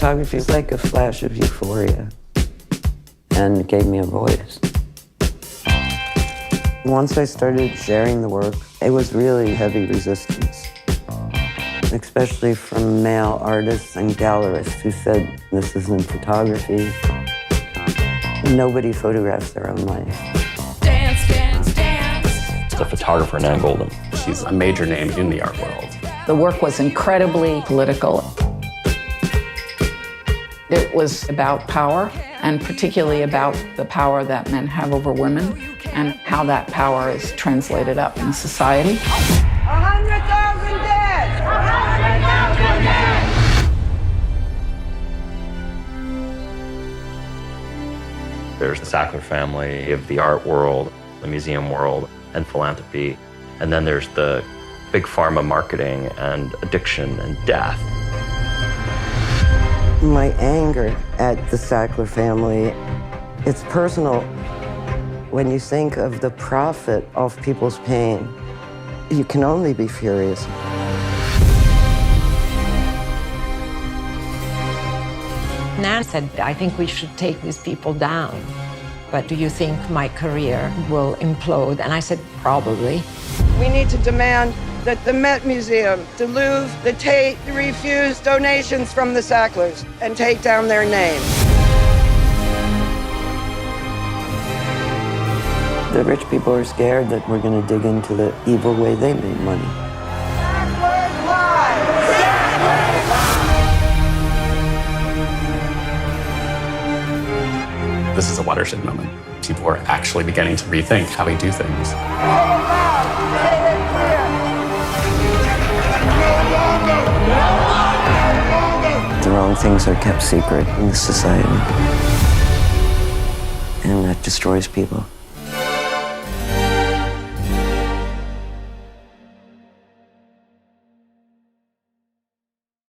Photography is like a flash of euphoria, and it gave me a voice. Once I started sharing the work, it was really heavy resistance, especially from male artists and gallerists who said, this isn't photography. Nobody photographs their own life. Dance, dance, dance. The photographer, Nan Goldin. She's a major name in the art world. The work was incredibly political. It was about power, and particularly about the power that men have over women and how that power is translated up in society. 100,000 dead! 100,000 dead! There's the Sackler family of the art world, the museum world, and philanthropy. And then there's the big pharma marketing and addiction and death. My anger at the Sackler family, it's personal. When you think of the profit of people's pain, you can only be furious. Nan said, I think we should take these people down. But do you think my career will implode? And I said, probably. We need to demand that the Met Museum, the Louvre, the Tate refuse donations from the Sacklers and take down their name. The rich people are scared that we're going to dig into the evil way they made money. This is a watershed moment. People are actually beginning to rethink how we do things. The wrong things are kept secret in this society, and that destroys people.